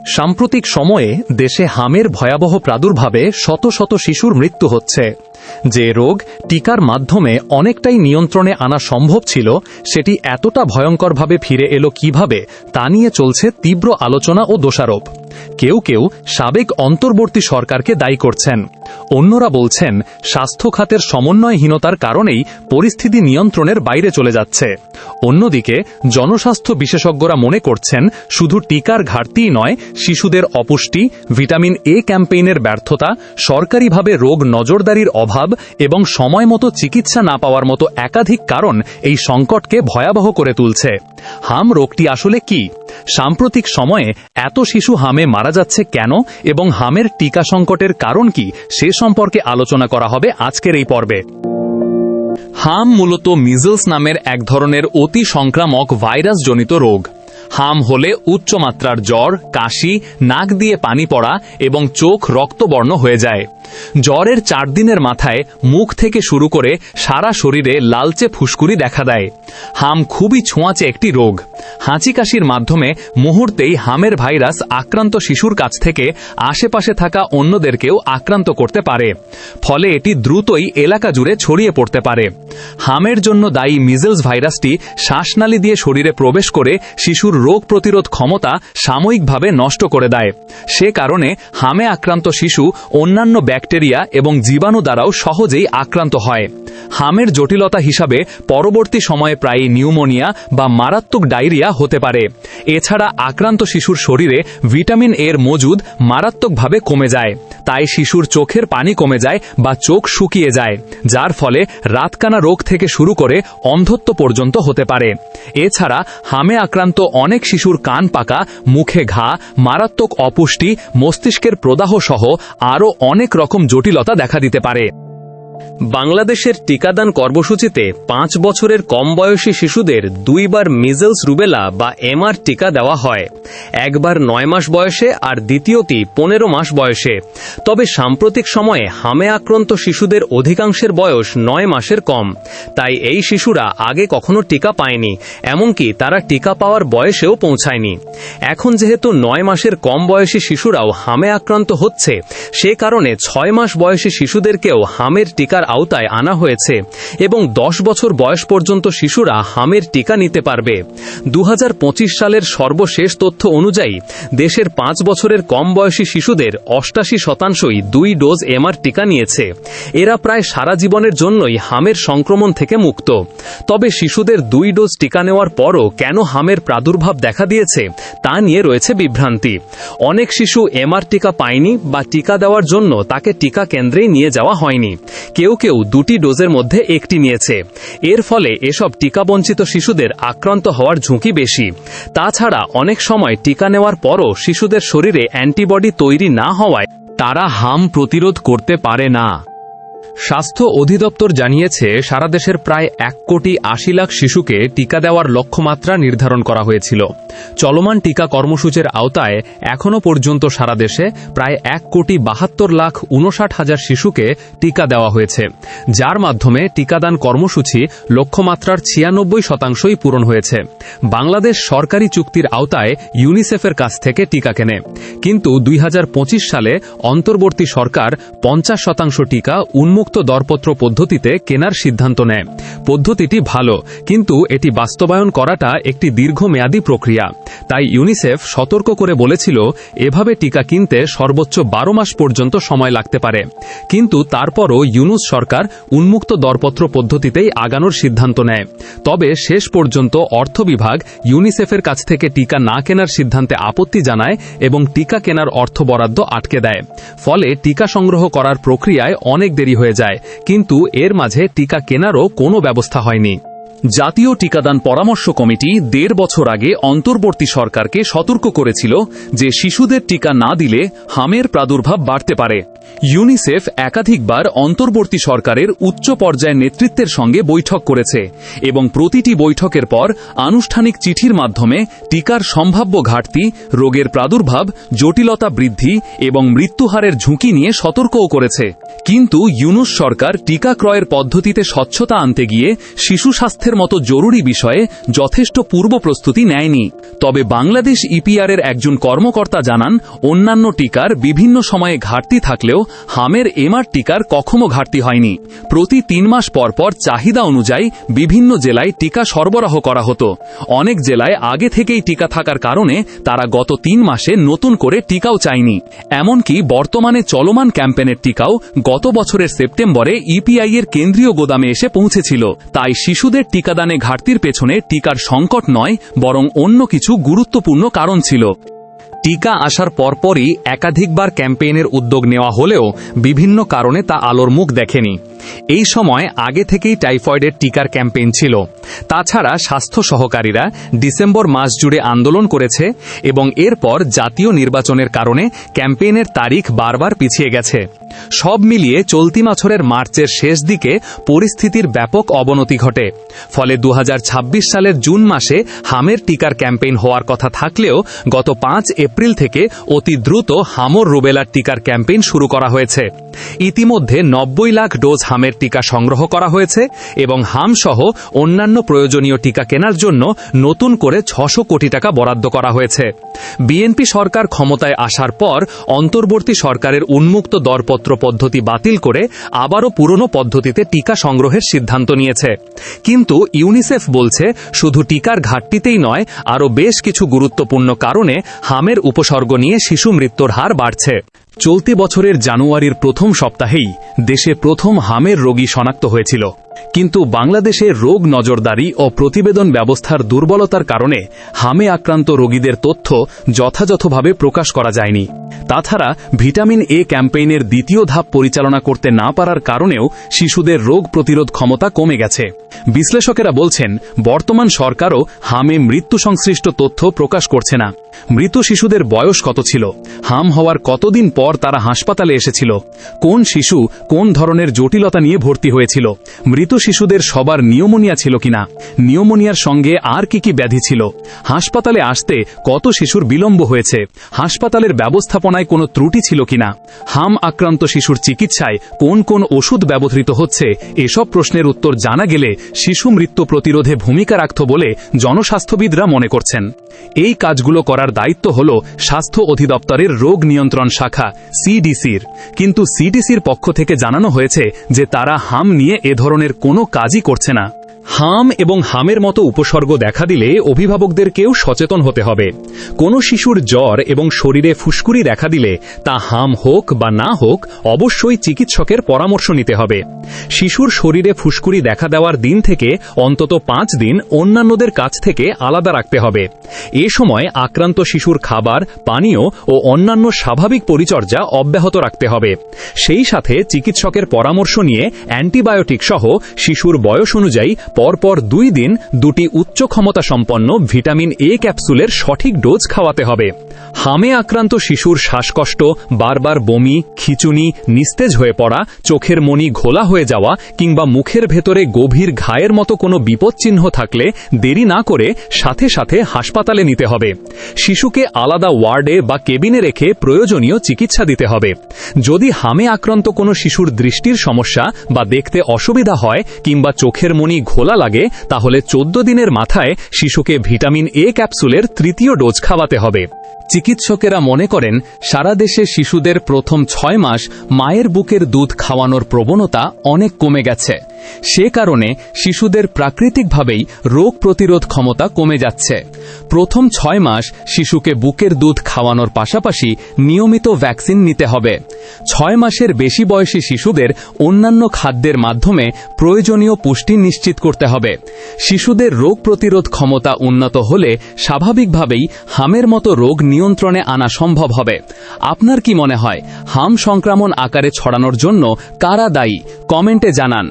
সাম্প্রতিক সময়ে দেশে হামের ভয়াবহ প্রাদুর্ভাবে শত শত শিশুর মৃত্যু হচ্ছে। যে রোগ টিকার মাধ্যমে অনেকটাই নিয়ন্ত্রণে আনা সম্ভব ছিল, সেটি এতটা ভয়ঙ্করভাবে ফিরে এলো কিভাবে, তা নিয়ে চলছে তীব্র আলোচনা ও দোষারোপ। কেউ কেউ সাবেক অন্তর্বর্তী সরকারকে দায়ী করছেন, অন্যরা বলছেন স্বাস্থ্য খাতের সমন্বয়হীনতার কারণেই পরিস্থিতি নিয়ন্ত্রণের বাইরে চলে যাচ্ছে। অন্যদিকে জনস্বাস্থ্য বিশেষজ্ঞরা মনে করছেন শুধু টিকার ঘাটতিই নয়, শিশুদের অপুষ্টি, ভিটামিন এ ক্যাম্পেইনের ব্যর্থতা, সরকারিভাবে রোগ নজরদারির অভাব এবং সময়মতো চিকিৎসা না পাওয়ার মতো একাধিক কারণ এই সংকটকে ভয়াবহ করে তুলছে। হাম রোগটি আসলে কি? সাম্প্রতিক সময়ে এত শিশু হামে মারা যাচ্ছে কেন এবং হামের টিকা সংকটের কারণ কি, সে সম্পর্কে আলোচনা করা হবে আজকের এই পর্বে। হাম মূলত মিজলস নামের এক ধরনের অতি সংক্রামক ভাইরাসজনিত রোগ। হাম হলে উচ্চমাত্রার জ্বর, কাশি, নাক দিয়ে পানি পড়া এবং চোখ রক্তবর্ণ হয়ে যায়। জ্বরের 4 দিনের মাথায় মুখ থেকে শুরু করে সারা শরীরে লালচে ফুসকুড়ি দেখা দেয়। হাম খুবই ছোঁয়াচে একটি রোগ। হাঁচি কাশির মাধ্যমে মুহূর্তেই হামের ভাইরাস আক্রান্ত শিশুর কাছ থেকে আশেপাশে থাকা অন্যদেরকেও আক্রান্ত করতে পারে, ফলে এটি দ্রুতই এলাকা জুড়ে ছড়িয়ে পড়তে পারে। হামের জন্য দায়ী মিজলস ভাইরাসটি শ্বাসনালী দিয়ে শরীরে প্রবেশ করে শিশুর রোগ প্রতিরোধ ক্ষমতা সাময়িকভাবে নষ্ট করে দেয়। সে কারণে হামে আক্রান্ত শিশু অন্যান্য ব্যাকটেরিয়া এবং জীবাণু দ্বারাও সহজেই আক্রান্ত হয়। হামের জটিলতা হিসাবে পরবর্তী সময়ে প্রায়ই নিউমোনিয়া বা মারাত্মক ডায়রিয়া হতে পারে। এছাড়া আক্রান্ত শিশুর শরীরে ভিটামিন এর মজুদ মারাত্মকভাবে কমে যায়, তাই শিশুর চোখের পানি কমে যায় বা চোখ শুকিয়ে যায়, যার ফলে রাতকানা রোগ থেকে শুরু করে অন্ধত্ব পর্যন্ত হতে পারে। এছাড়া হামে আক্রান্ত অনেক শিশুর কান পাকা, মুখে ঘা, মারাত্মক অপুষ্টি, মস্তিষ্কের প্রদাহ সহ আরও অনেক রকম জটিলতা দেখা দিতে পারে। বাংলাদেশের টিকাদান কর্মসূচিতে 5 বছরের কম বয়সী শিশুদের 2 বার মিজলস রুবেলা বা এমআর টিকা দেওয়া হয়, একবার 9 মাস বয়সে আর দ্বিতীয়টি 15 মাস বয়সে। তবে সাম্প্রতিক সময়ে হামে আক্রান্ত শিশুদের অধিকাংশের বয়স 9 মাসের কম, তাই এই শিশুরা আগে কখনো টিকা পায়নি, এমনকি তারা টিকা পাওয়ার বয়সেও পৌঁছায়নি। এখন যেহেতু 9 মাসের কম বয়সী শিশুরাও হামে আক্রান্ত হচ্ছে, সে কারণে 6 মাস বয়সী শিশুদেরকেও হামের টিকার আওতায় আনা হয়েছে এবং 10 বছর বয়স পর্যন্ত শিশুরা হামের টিকা নিতে পারবে। 2025 সালের সর্বশেষ তথ্য অনুযায়ী দেশের 5 বছরের কম বয়সী শিশুদের 88%ই 2 ডোজ এমআর টিকা নিয়েছে। এরা প্রায় সারা জীবনের জন্যই হামের সংক্রমণ থেকে মুক্ত। তবে শিশুদের 2 ডোজ টিকা নেওয়ার পরও কেন হামের প্রাদুর্ভাব দেখা দিয়েছে, তা নিয়ে রয়েছে বিভ্রান্তি। অনেক শিশু এমআর টিকা পায়নি বা টিকা দেওয়ার জন্য তাকে টিকা কেন্দ্রেই নিয়ে যাওয়া হয়নি। কেউ কেউ 2টি ডোজের মধ্যে একটি নিয়েছে। এর ফলে এসব টিকাবঞ্চিত শিশুদের আক্রান্ত হওয়ার ঝুঁকি বেশি। তাছাড়া অনেক সময় টিকা নেওয়ার পরও শিশুদের শরীরে অ্যান্টিবডি তৈরি না হওয়ায় তারা হাম প্রতিরোধ করতে পারে না। স্বাস্থ্য অধিদপ্তর জানিয়েছে, সারা দেশের প্রায় 1,80,00,000 শিশুকে টিকা দেওয়ার লক্ষ্যমাত্রা নির্ধারণ করা হয়েছিল। চলমান টিকা কর্মসূচির আওতায় এখনও পর্যন্ত সারা দেশে প্রায় 1,72,59,000 শিশুকে টিকা দেওয়া হয়েছে, যার মাধ্যমে টিকাদান কর্মসূচি লক্ষ্যমাত্রার 96%ই পূরণ হয়েছে। বাংলাদেশ সরকারি চুক্তির আওতায় ইউনিসেফের কাছ থেকে টিকা কেনে, কিন্তু 2025 সালে অন্তর্বর্তী সরকার 50% টিকা উন্মুক্ত দরপত্র পদ্ধতিতে কেনার সিদ্ধান্ত নেয়। পদ্ধতিটি ভালো, কিন্তু এটি বাস্তবায়ন করাটা একটি দীর্ঘমেয়াদী প্রক্রিয়া। তাই ইউনিসেফ সতর্ক করে বলেছিল, এভাবে টিকা কিনতে সর্বোচ্চ 12 মাস পর্যন্ত সময় লাগতে পারে। কিন্তু তারপরও ইউনূস সরকার উন্মুক্ত দরপত্র পদ্ধতিতেই আগানোর সিদ্ধান্ত নেয়। তবে শেষ পর্যন্ত অর্থ বিভাগ ইউনিসেফের কাছ থেকে টিকা না কেনার সিদ্ধান্তে আপত্তি জানায় এবং টিকা কেনার অর্থ বরাদ্দ আটকে দেয়। ফলে টিকা সংগ্রহ করার প্রক্রিয়ায় অনেক দেরি হয়ে যায়, কিন্তু এর মাঝে টিকা কেনারও কোনো ব্যবস্থা হয়নি। জাতীয় টিকাদান পরামর্শ কমিটি 1.5 বছর আগে অন্তর্বর্তী সরকারকে সতর্ক করেছিল যে শিশুদের টিকা না দিলে হামের প্রাদুর্ভাব বাড়তে পারে। ইউনিসেফ একাধিকবার অন্তর্বর্তী সরকারের উচ্চ পর্যায়ের নেতৃত্বের সঙ্গে বৈঠক করেছে এবং প্রতিটি বৈঠকের পর আনুষ্ঠানিক চিঠির মাধ্যমে টিকার সম্ভাব্য ঘাটতি, রোগের প্রাদুর্ভাব, জটিলতা বৃদ্ধি এবং মৃত্যুহারের ঝুঁকি নিয়ে সতর্কও করেছে। কিন্তু ইউনূস সরকার টিকা ক্রয়ের পদ্ধতিতে স্বচ্ছতা আনতে গিয়ে শিশু স্বাস্থ্যের মতো জরুরি বিষয়ে যথেষ্ট পূর্ব প্রস্তুতি নেয়নি। তবে বাংলাদেশ ইপিআরের একজন কর্মকর্তা জানান, অন্যান্য টিকার বিভিন্ন সময়ে ঘাটতি থাকলেও হামের এমআর টিকার কখনো ঘাটতি হয়নি। প্রতি 3 মাস পর পর চাহিদা অনুযায়ী বিভিন্ন জেলায় টিকা সরবরাহ করা হতো। অনেক জেলায় আগে থেকেই টিকা থাকার কারণে তারা গত 3 মাসে নতুন করে টিকাও চায়নি। এমনকি বর্তমানে চলমান ক্যাম্পেনের টিকাও গত বছরের সেপ্টেম্বরে ইপিআই এর কেন্দ্রীয় গোদামে এসে পৌঁছেছিল। তাই শিশুদের টিকাদানে ঘাটতির পেছনে টিকার সংকট নয়, বরং অন্য কিছু গুরুত্বপূর্ণ কারণ ছিল। টিকা আসার পরপরই একাধিকবার ক্যাম্পেইনের উদ্যোগ নেওয়া হলেও বিভিন্ন কারণে তা আলোর মুখ দেখেনি। এই সময় আগে থেকেই টাইফয়েডের টিকার ক্যাম্পেইন ছিল। তাছাড়া স্বাস্থ্য সহকারীরা ডিসেম্বর মাস জুড়ে আন্দোলন করেছে এবং এরপর জাতীয় নির্বাচনের কারণে ক্যাম্পেইনের তারিখ বারবার পিছিয়ে গেছে। সব মিলিয়ে চলতি বছরের মার্চের শেষ দিকে পরিস্থিতির ব্যাপক অবনতি ঘটে। ফলে 2026 সালের জুন মাসে হামের টিকার ক্যাম্পেইন হওয়ার কথা থাকলেও গত 5 এপ্রিল থেকে অতি দ্রুত হামর রুবেলার টিকার ক্যাম্পেইন শুরু করা হয়েছে। ইতিমধ্যে 90 লাখ ডোজ হামের টিকা সংগ্রহ করা হয়েছে এবং হাম সহ অন্যান্য প্রয়োজনীয় টিকা কেনার জন্য নতুন করে 600 কোটি টাকা বরাদ্দ করা হয়েছে। বিএনপি সরকার ক্ষমতায় আসার পর অন্তর্বর্তী সরকারের উন্মুক্ত দরপত্র পদ্ধতি বাতিল করে আবারও পুরনো পদ্ধতিতে টিকা সংগ্রহের সিদ্ধান্ত নিয়েছে। কিন্তু ইউনিসেফ বলছে, শুধু টিকার ঘাটতিতেই নয়, আরও বেশ কিছু গুরুত্বপূর্ণ কারণে হামের উপসর্গ নিয়ে শিশু মৃত্যুর হার বাড়ছে। চলতি বছরের জানুয়ারির প্রথম সপ্তাহেই দেশে প্রথম হামের রোগী শনাক্ত হয়েছিল। কিন্তু বাংলাদেশে রোগ নজরদারি ও প্রতিবেদন ব্যবস্থার দুর্বলতার কারণে হামে আক্রান্ত রোগীদের তথ্য যথাযথভাবে প্রকাশ করা যায়নি। তাছাড়া ভিটামিন এ ক্যাম্পেইনের দ্বিতীয় ধাপ পরিচালনা করতে না পারার কারণেও শিশুদের রোগ প্রতিরোধ ক্ষমতা কমে গেছে। বিশ্লেষকেরা বলছেন, বর্তমান সরকারও হামে মৃত্যু সংশ্লিষ্ট তথ্য প্রকাশ করছে না। মৃত শিশুদের বয়স কত ছিল, হাম হওয়ার কতদিন পর তারা হাসপাতালে এসেছিল, কোন শিশু কোন ধরনের জটিলতা নিয়ে ভর্তি হয়েছিল, মৃত শিশুদের সবার নিউমোনিয়া ছিল কিনা, নিউমোনিয়ার সঙ্গে আর কি কি ব্যাধি ছিল, হাসপাতালে আসতে কত শিশুর বিলম্ব হয়েছে, হাসপাতালের ব্যবস্থাপনায় কোনো ত্রুটি ছিল কিনা, হাম আক্রান্ত শিশুর চিকিৎসায় কোন কোন ওষুধ ব্যবহৃত হচ্ছে, এসব প্রশ্নের উত্তর জানা গেলে শিশু মৃত্যু প্রতিরোধে ভূমিকা রাখত বলে জনস্বাস্থ্যবিদরা মনে করছেন। এই কাজগুলো করার দায়িত্ব হল স্বাস্থ্য অধিদপ্তরের রোগ নিয়ন্ত্রণ শাখা সিডিসির। কিন্তু সিডিসির পক্ষ থেকে জানানো হয়েছে যে তারা হাম নিয়ে এ ধরনের কোনো কাজই করছে না। হাম এবং হামের মতো উপসর্গ দেখা দিলে অভিভাবকদেরকেও সচেতন হতে হবে। কোনো শিশুর জ্বর এবং শরীরে ফুসকুড়ি দেখা দিলে তা হাম হোক বা না হোক, অবশ্যই চিকিৎসকের পরামর্শ নিতে হবে। শিশুর শরীরে ফুসকুড়ি দেখা দেওয়ার দিন থেকে অন্তত 5 দিন অন্যান্যদের কাছ থেকে আলাদা রাখতে হবে। এ সময় আক্রান্ত শিশুর খাবার, পানীয় ও অন্যান্য স্বাভাবিক পরিচর্যা অব্যাহত রাখতে হবে। সেই সাথে চিকিৎসকের পরামর্শ নিয়ে অ্যান্টিবায়োটিক সহ শিশুর বয়স অনুযায়ী পরপর 2 দিন 2টি উচ্চ ক্ষমতা সম্পন্ন ভিটামিন এ ক্যাপসুলের সঠিক ডোজ খাওয়াতে হবে। হামে আক্রান্ত শিশুর শ্বাসকষ্ট, বারবার বমি, খিঁচুনি, নিস্তেজ হয়ে পড়া, চোখের মনি ঘোলা হয়ে যাওয়া কিংবা মুখের ভেতরে গভীর ঘায়ের মতো কোনো বিপদচিহ্ন থাকলে দেরি না করে সাথে সাথে হাসপাতালে নিতে হবে। শিশুকে আলাদা ওয়ার্ডে বা কেবিনে রেখে প্রয়োজনীয় চিকিৎসা দিতে হবে। যদি হামে আক্রান্ত কোনো শিশুর দৃষ্টির সমস্যা বা দেখতে অসুবিধা হয় কিংবা চোখের মনি ঘোলা লাগে, তাহলে 14 দিনের মাথায় শিশুকে ভিটামিন এ ক্যাপসুলের 3য় ডোজ খাওয়াতে হবে। চিকিৎসকেরা মনে করেন, সারা দেশে শিশুদের প্রথম 6 মাস মায়ের বুকের দুধ খাওয়ানোর প্রবণতা অনেক কমে গেছে। সে কারণে শিশুদের প্রাকৃতিকভাবেই রোগ প্রতিরোধ ক্ষমতা কমে যাচ্ছে। প্রথম 6 মাস শিশুকে বুকের দুধ খাওয়ানোর পাশাপাশি নিয়মিত ভ্যাকসিন নিতে হবে। 6 মাসের বেশি বয়সী শিশুদের অন্যান্য খাদ্যের মাধ্যমে প্রয়োজনীয় পুষ্টি নিশ্চিত করতে হবে। শিশুদের রোগ প্রতিরোধ ক্ষমতা উন্নত হলে স্বাভাবিকভাবেই হামের মতো রোগ নিয়ন্ত্রণে আনা সম্ভব হবে। আপনার কি মনে হয়, হাম সংক্রমণ আকারে ছড়ানোর জন্য কারা দায়ী? কমেন্টে জানান।